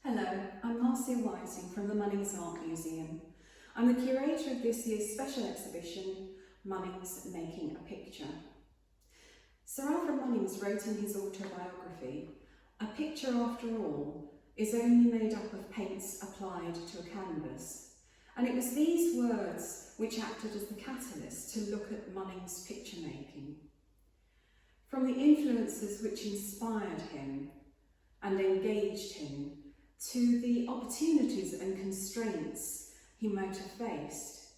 Hello, I'm Marcia Whiting from the Munnings Art Museum. I'm the curator of this year's special exhibition, Munnings Making a Picture. Sir Alfred Munnings wrote in his autobiography, "A picture, after all, is only made up of paints applied to a canvas." And it was these words which acted as the catalyst to look at Munnings' picture making. From the influences which inspired him and engaged him, to the opportunities and constraints he might have faced,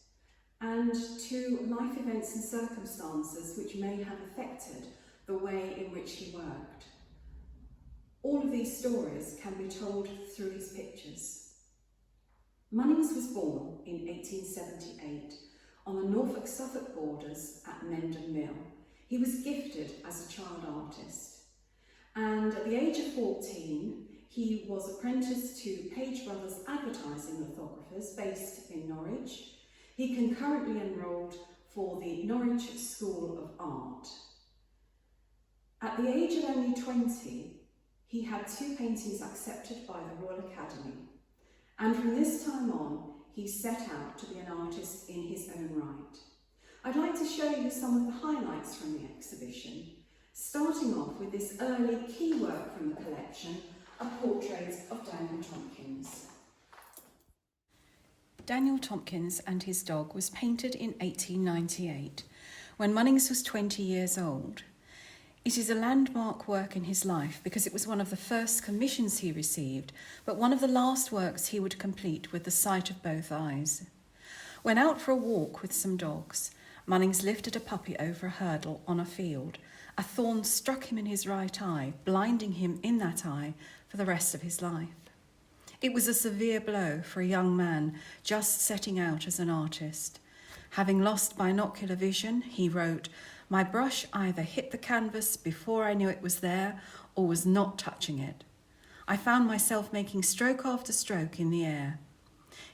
and to life events and circumstances which may have affected the way in which he worked. All of these stories can be told through his pictures. Munnings was born in 1878 on the Norfolk-Suffolk borders at Mendon Mill. He was gifted as a child artist, and at the age of 14 he was apprenticed to Page Brothers advertising lithographers based in Norwich. He concurrently enrolled for the Norwich School of Art. At the age of only 20, he had 2 paintings accepted by the Royal Academy, and from this time on, he set out to be an artist in his own right. I'd like to show you some of the highlights from the exhibition, starting off with this early key work from the collection, a portrait of Daniel Tompkins. Daniel Tompkins and his dog was painted in 1898, when Munnings was 20 years old. It is a landmark work in his life because it was one of the first commissions he received, but one of the last works he would complete with the sight of both eyes. When out for a walk with some dogs, Munnings lifted a puppy over a hurdle on a field. A thorn struck him in his right eye, blinding him in that eye for the rest of his life. It was a severe blow for a young man just setting out as an artist. Having lost binocular vision, he wrote, "My brush either hit the canvas before I knew it was there or was not touching it. I found myself making stroke after stroke in the air."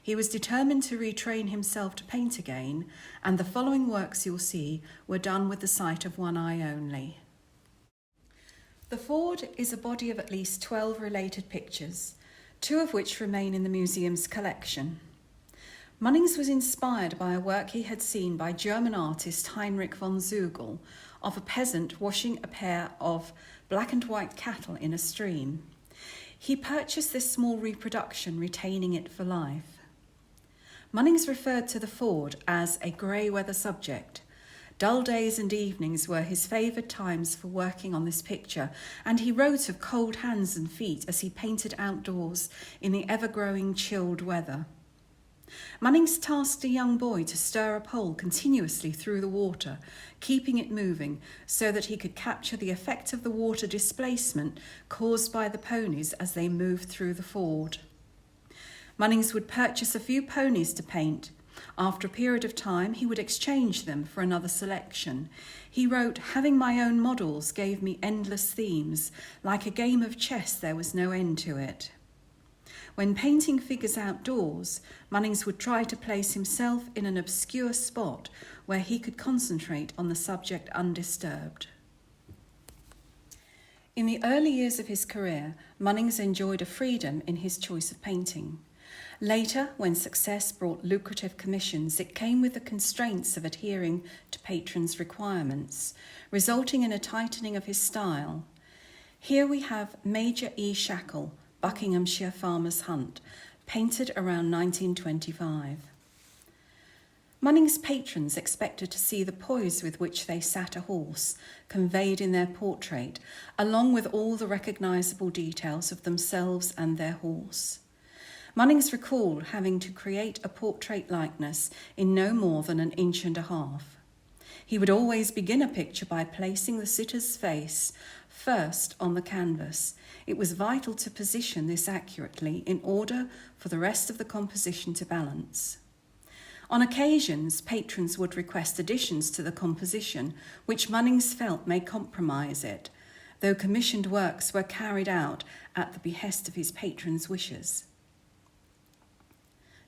He was determined to retrain himself to paint again, and the following works you'll see were done with the sight of one eye only. The Ford is a body of at least 12 related pictures, 2 of which remain in the museum's collection. Munnings was inspired by a work he had seen by German artist Heinrich von Zugel of a peasant washing a pair of black and white cattle in a stream. He purchased this small reproduction, retaining it for life. Munnings referred to the Ford as a grey weather subject. Dull days and evenings were his favoured times for working on this picture, and he wrote of cold hands and feet as he painted outdoors in the ever-growing chilled weather. Munnings tasked a young boy to stir a pole continuously through the water, keeping it moving so that he could capture the effect of the water displacement caused by the ponies as they moved through the ford. Munnings would purchase a few ponies to paint. After a period of time, he would exchange them for another selection. He wrote, "Having my own models gave me endless themes. Like a game of chess, there was no end to it." When painting figures outdoors, Munnings would try to place himself in an obscure spot where he could concentrate on the subject undisturbed. In the early years of his career, Munnings enjoyed a freedom in his choice of painting. Later, when success brought lucrative commissions, it came with the constraints of adhering to patrons' requirements, resulting in a tightening of his style. Here we have Major E. Shackle, Buckinghamshire Farmer's Hunt, painted around 1925. Munnings' patrons expected to see the poise with which they sat a horse, conveyed in their portrait, along with all the recognisable details of themselves and their horse. Munnings recalled having to create a portrait likeness in no more than 1.5 inches. He would always begin a picture by placing the sitter's face first on the canvas. It was vital to position this accurately in order for the rest of the composition to balance. On occasions, patrons would request additions to the composition, which Munnings felt may compromise it, though commissioned works were carried out at the behest of his patrons' wishes.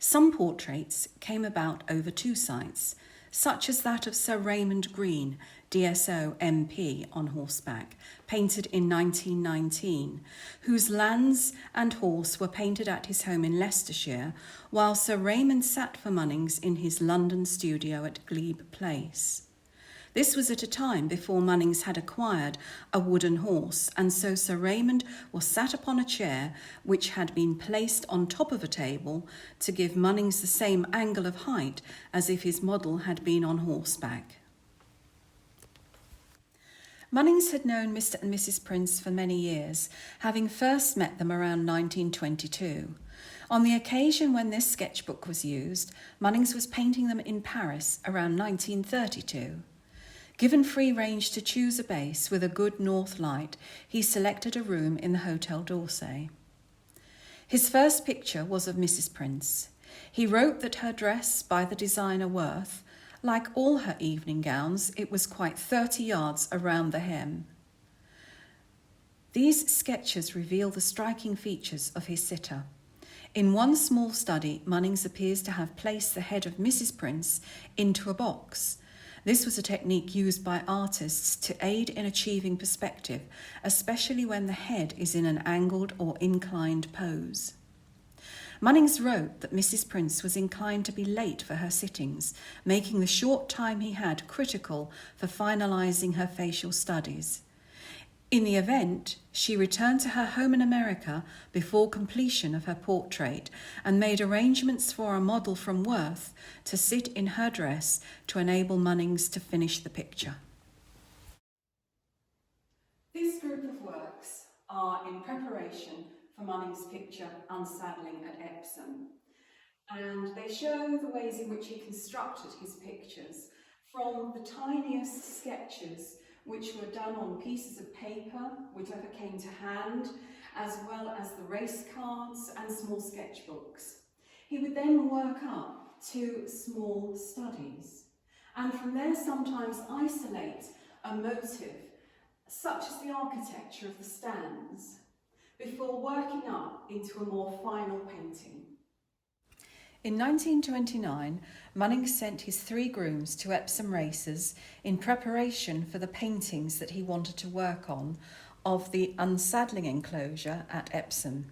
Some portraits came about over 2 sites, such as that of Sir Raymond Green, DSO MP on horseback, painted in 1919, whose lands and horse were painted at his home in Leicestershire, while Sir Raymond sat for Munnings in his London studio at Glebe Place. This was at a time before Munnings had acquired a wooden horse, and so Sir Raymond was sat upon a chair which had been placed on top of a table to give Munnings the same angle of height as if his model had been on horseback. Munnings had known Mr. and Mrs. Prince for many years, having first met them around 1922. On the occasion when this sketchbook was used, Munnings was painting them in Paris around 1932. Given free range to choose a base with a good north light, he selected a room in the Hotel d'Orsay. His first picture was of Mrs. Prince. He wrote that her dress by the designer Worth, like all her evening gowns, it was quite 30 yards around the hem. These sketches reveal the striking features of his sitter. In one small study, Munnings appears to have placed the head of Mrs. Prince into a box. This was a technique used by artists to aid in achieving perspective, especially when the head is in an angled or inclined pose. Munnings wrote that Mrs. Prince was inclined to be late for her sittings, making the short time he had critical for finalising her facial studies. In the event, she returned to her home in America before completion of her portrait and made arrangements for a model from Worth to sit in her dress to enable Munnings to finish the picture. This group of works are in preparation for Munnings' picture Unsaddling at Epsom, and they show the ways in which he constructed his pictures from the tiniest sketches which were done on pieces of paper, whichever came to hand, as well as the race cards and small sketchbooks. He would then work up to small studies, and from there sometimes isolate a motive, such as the architecture of the stands, before working up into a more final painting. In 1929, Munnings sent his 3 grooms to Epsom races in preparation for the paintings that he wanted to work on of the unsaddling enclosure at Epsom.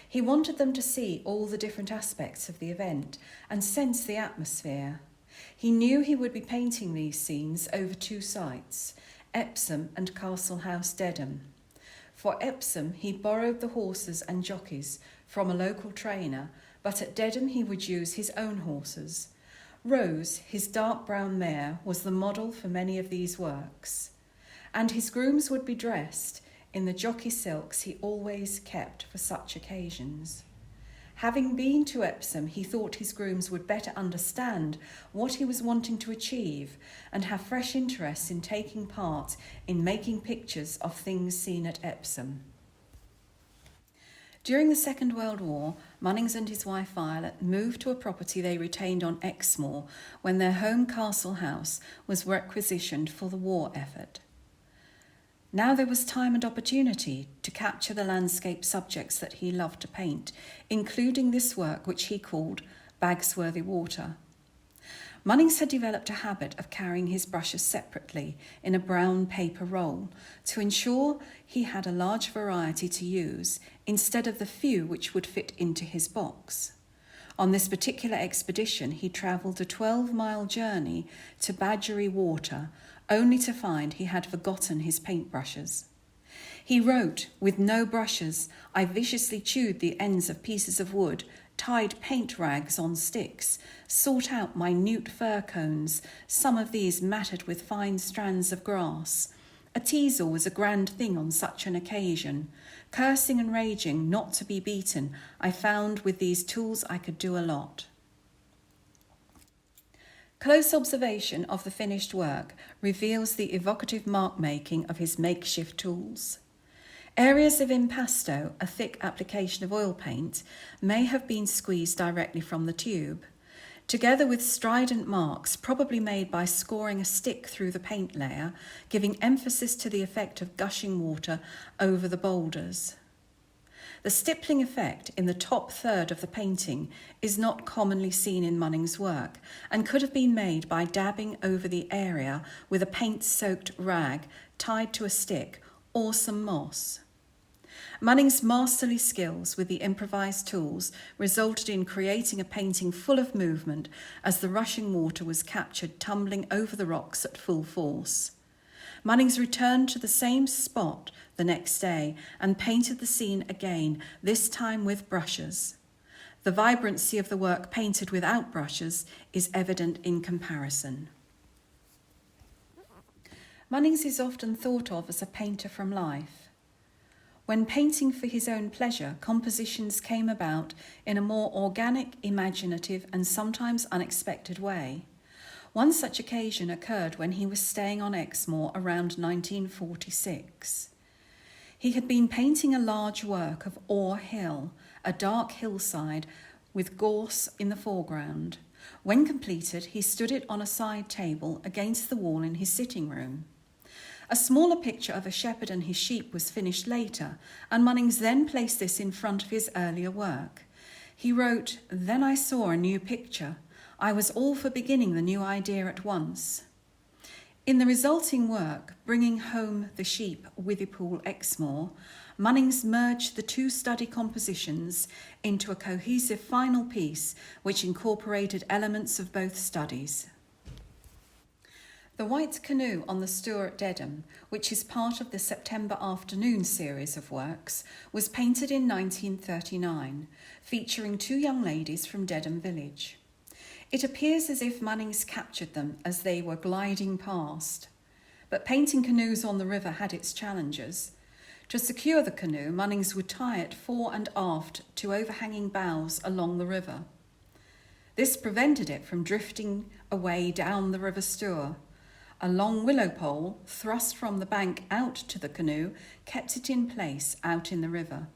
He wanted them to see all the different aspects of the event and sense the atmosphere. He knew he would be painting these scenes over 2 sites, Epsom and Castle House, Dedham. For Epsom, he borrowed the horses and jockeys from a local trainer, but at Dedham he would use his own horses. Rose, his dark brown mare, was the model for many of these works, and his grooms would be dressed in the jockey silks he always kept for such occasions. Having been to Epsom, he thought his grooms would better understand what he was wanting to achieve and have fresh interest in taking part in making pictures of things seen at Epsom. During the Second World War, Munnings and his wife Violet moved to a property they retained on Exmoor when their home Castle House was requisitioned for the war effort. Now there was time and opportunity to capture the landscape subjects that he loved to paint, including this work which he called Bagsworthy Water. Munnings had developed a habit of carrying his brushes separately in a brown paper roll to ensure he had a large variety to use instead of the few which would fit into his box. On this particular expedition, he travelled a 12-mile journey to Badgery Water, only to find he had forgotten his paintbrushes. He wrote, "With no brushes, I viciously chewed the ends of pieces of wood, tied paint rags on sticks, sought out minute fir cones, some of these matted with fine strands of grass. A teasel was a grand thing on such an occasion. Cursing and raging, not to be beaten, I found with these tools I could do a lot." Close observation of the finished work reveals the evocative mark-making of his makeshift tools. Areas of impasto, a thick application of oil paint, may have been squeezed directly from the tube, together with strident marks probably made by scoring a stick through the paint layer, giving emphasis to the effect of gushing water over the boulders. The stippling effect in the top third of the painting is not commonly seen in Munnings' work and could have been made by dabbing over the area with a paint-soaked rag tied to a stick or some moss. Munnings' masterly skills with the improvised tools resulted in creating a painting full of movement as the rushing water was captured tumbling over the rocks at full force. Munnings returned to the same spot the next day and painted the scene again, this time with brushes. The vibrancy of the work painted without brushes is evident in comparison. Munnings is often thought of as a painter from life. When painting for his own pleasure, compositions came about in a more organic, imaginative, and sometimes unexpected way. One such occasion occurred when he was staying on Exmoor around 1946. He had been painting a large work of Ore Hill, a dark hillside with gorse in the foreground. When completed, he stood it on a side table against the wall in his sitting room. A smaller picture of a shepherd and his sheep was finished later, and Munnings then placed this in front of his earlier work. He wrote, "Then I saw a new picture. I was all for beginning the new idea at once." In the resulting work, Bringing Home the Sheep, Withypool, Exmoor, Munnings merged the two study compositions into a cohesive final piece which incorporated elements of both studies. The White Canoe on the Stour at Dedham, which is part of the September Afternoon series of works, was painted in 1939, featuring two young ladies from Dedham village. It appears as if Munnings captured them as they were gliding past. But painting canoes on the river had its challenges. To secure the canoe, Munnings would tie it fore and aft to overhanging boughs along the river. This prevented it from drifting away down the River Stour. A long willow pole, thrust from the bank out to the canoe, kept it in place out in the river.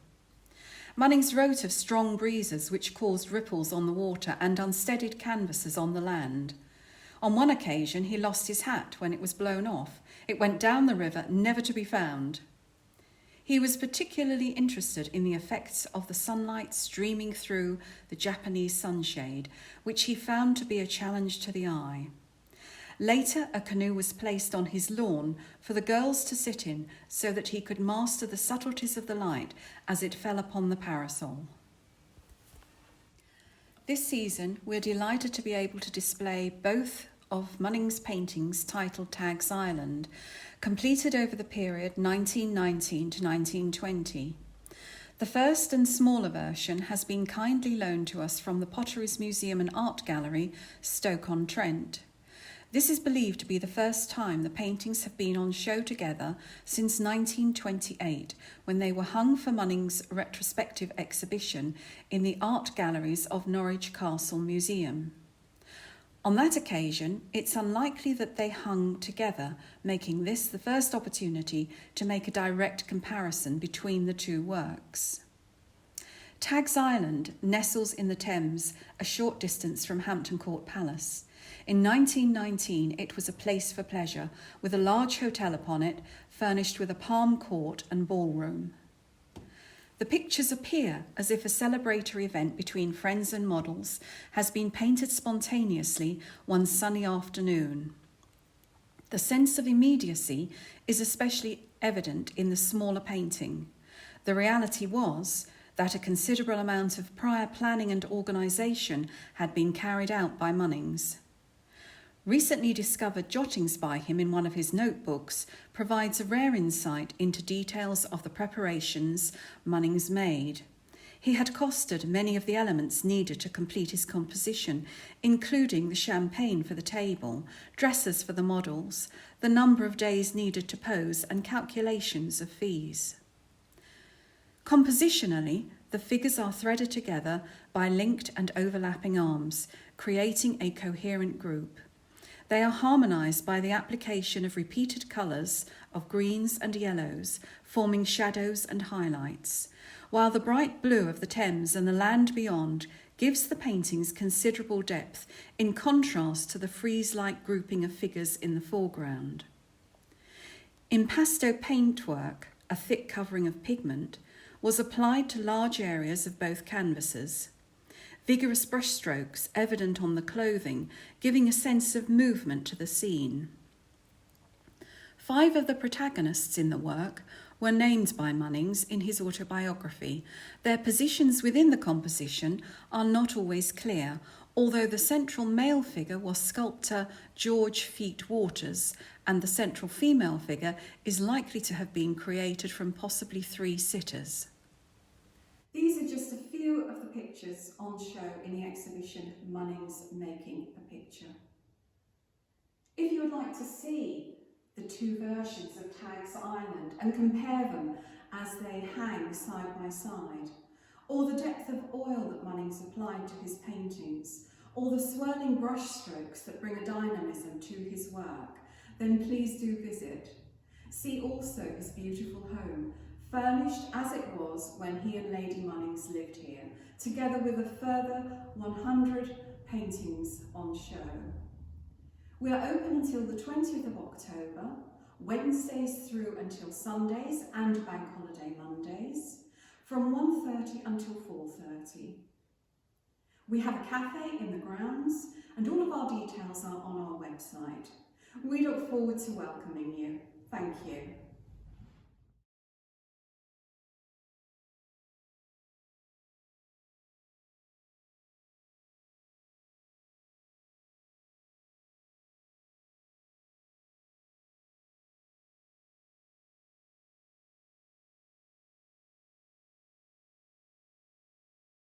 Munnings wrote of strong breezes which caused ripples on the water and unsteadied canvases on the land. On one occasion, he lost his hat when it was blown off. It went down the river, never to be found. He was particularly interested in the effects of the sunlight streaming through the Japanese sunshade, which he found to be a challenge to the eye. Later, a canoe was placed on his lawn for the girls to sit in so that he could master the subtleties of the light as it fell upon the parasol. This season, we're delighted to be able to display both of Munnings' paintings titled Tags Island, completed over the period 1919 to 1920. The first and smaller version has been kindly loaned to us from the Potteries Museum and Art Gallery, Stoke-on-Trent. This is believed to be the first time the paintings have been on show together since 1928, when they were hung for Munnings' retrospective exhibition in the art galleries of Norwich Castle Museum. On that occasion, it's unlikely that they hung together, making this the first opportunity to make a direct comparison between the two works. Tags Island nestles in the Thames, a short distance from Hampton Court Palace. In 1919, it was a place for pleasure, with a large hotel upon it, furnished with a palm court and ballroom. The pictures appear as if a celebratory event between friends and models has been painted spontaneously one sunny afternoon. The sense of immediacy is especially evident in the smaller painting. The reality was that a considerable amount of prior planning and organisation had been carried out by Munnings. Recently discovered jottings by him in one of his notebooks provides a rare insight into details of the preparations Munnings made. He had costed many of the elements needed to complete his composition, including the champagne for the table, dresses for the models, the number of days needed to pose, and calculations of fees. Compositionally, the figures are threaded together by linked and overlapping arms, creating a coherent group. They are harmonised by the application of repeated colours of greens and yellows, forming shadows and highlights, while the bright blue of the Thames and the land beyond gives the paintings considerable depth in contrast to the frieze-like grouping of figures in the foreground. Impasto paintwork, a thick covering of pigment, was applied to large areas of both canvases. Vigorous brushstrokes evident on the clothing, giving a sense of movement to the scene. 5 of the protagonists in the work were named by Munnings in his autobiography. Their positions within the composition are not always clear, although the central male figure was sculptor George Feet Waters, and the central female figure is likely to have been created from possibly 3 sitters. These are just a few of the pictures on show in the exhibition Munnings Making a Picture. If you would like to see the 2 versions of Tagg's Island and compare them as they hang side by side, or the depth of oil that Munnings applied to his paintings, or the swirling brush strokes that bring a dynamism to his work, then please do visit. See also his beautiful home, furnished as it was when he and Lady Munnings lived here, together with a further 100 paintings on show. We are open until the 20th of October, Wednesdays through until Sundays and Bank Holiday Mondays, from 1:30 until 4:30. We have a cafe in the grounds and all of our details are on our website. We look forward to welcoming you. Thank you.